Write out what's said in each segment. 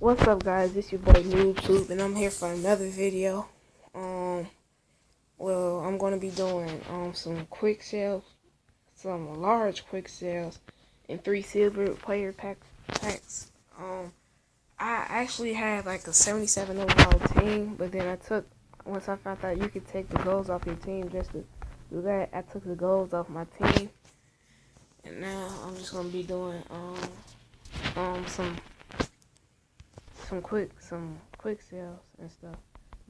What's up, guys? It's your boy Noob and I'm here for another video. Well, I'm gonna be doing some quick sales, some large quick sales, and 3 silver player packs. I actually had like a 77 overall team, but then once I found out you could take the goals off your team just to do that, I took the goals off my team, and now I'm just gonna be doing some quick sales and stuff.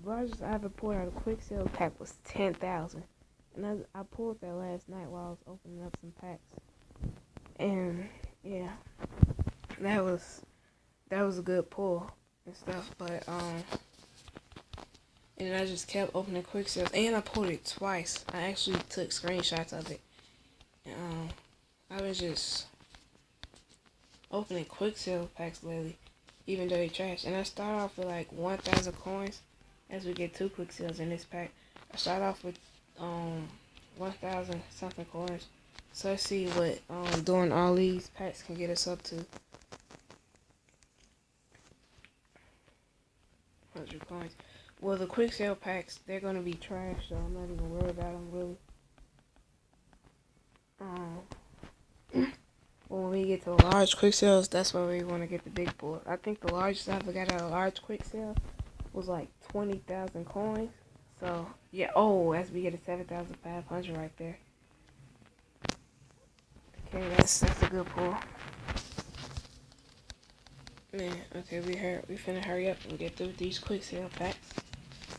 The largest I ever pulled out of Quicksell pack was 10,000, and I pulled that last night while I was opening up some packs. And yeah, that was a good pull and stuff. But and I just kept opening quick sales, and I pulled it twice. I actually took screenshots of it. And, I was just opening quick sale packs lately, even though they trash. And I start off with like 1,000 coins. As we get 2 quick sales in this pack, I start off with 1,000 something coins. So let's see what doing all these packs can get us up to. 100 coins. Well, the quick sale packs, they're gonna be trash, so I'm not even worried about them really. When we get to large quick sales, that's where we want to get the big pull. I think the largest I ever got out of a large quick sale was like 20,000 coins. So yeah, as we get a 7,500 right there. Okay, that's a good pull. Man, okay, we finna hurry up and get through these quick sale packs.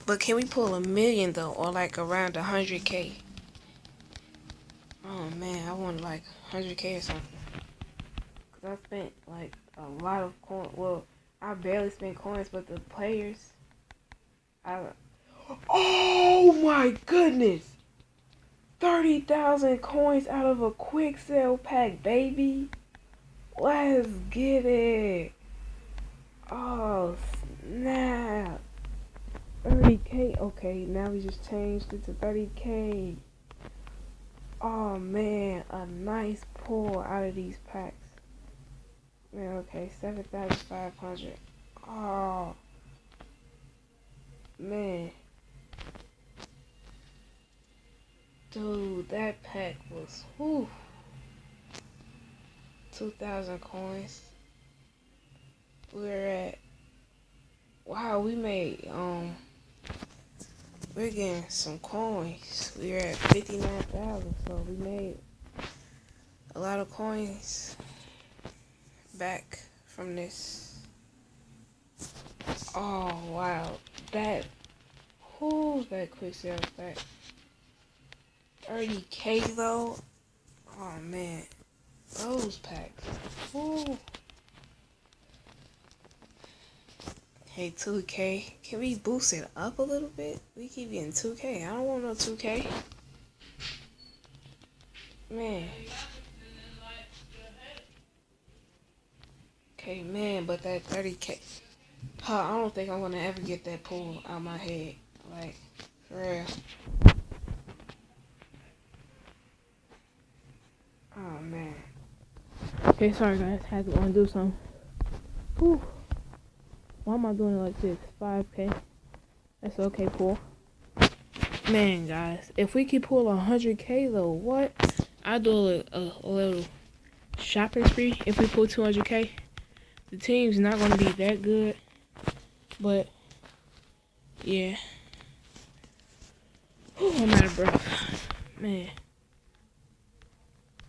But can we pull 1,000,000 though, or like around 100K? Oh man, I want like 100K or something. Cause I spent like a lot of coins. Well, I barely spent coins, but the players, oh my goodness! 30,000 coins out of a quick sale pack, baby! Let's get it! Oh snap! 30K. Okay, now we just changed it to 30K. Oh man, a nice pull out of these packs. Man, okay, 7,500. Oh man. Dude, that pack was 2,000 coins. We made we're getting some coins. We're at 59,000, so we made a lot of coins back from this. Oh wow, who's that quick sales back? 30K though. Oh man, those packs. Ooh. Hey, 2K. Can we boost it up a little bit? We keep getting 2K. I don't want no 2K. Man. Okay, man, but that 30K. I don't think I'm gonna ever get that pull out of my head. Like, for real. Oh, man. Okay, sorry guys. Had to undo something. Whew. Why am I doing it like this? 5K. That's okay, pull. Man, guys, if we could pull 100K though, what? I'll do a little shopping spree if we pull 200K. The team's not gonna be that good, but yeah. I'm out of breath, man.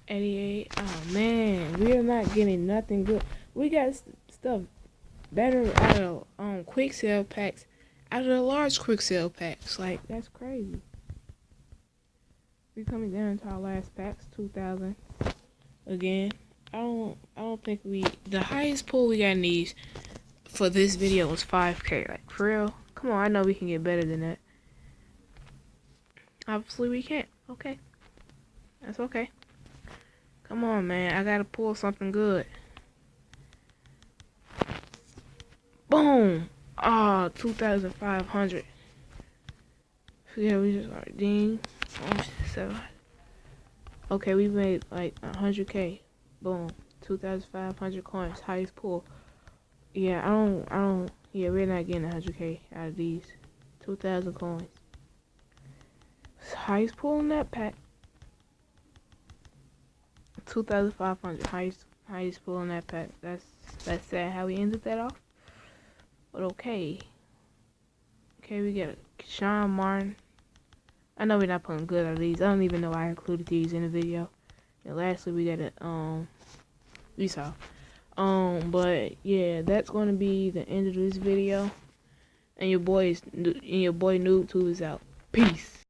88. Oh man, we are not getting nothing good. We got stuff better out of quick sale packs, out of the large quick sale packs. Like, that's crazy. We're coming down to our last packs, 2,000 again. I don't think the highest pull we got in these for this video was 5K. Like, for real. Come on, I know we can get better than that. Obviously we can't. Okay, that's okay. Come on, man, I gotta pull something good. Boom! Oh, 2,500. Yeah, we just got ding. So, okay, we made like 100K. Boom. 2,500 coins. Highest pull. Yeah, yeah, we're not getting 100K out of these. 2,000 coins. Highest pull in that pack. 2,500. Highest pull in that pack. That's sad how we ended that off. But okay. Okay, we got Sean Martin. I know we're not pulling good out of these. I don't even know why I included these in the video. And lastly, we got a Esau. But yeah, that's going to be the end of this video. And your boy NoobTube is out. Peace.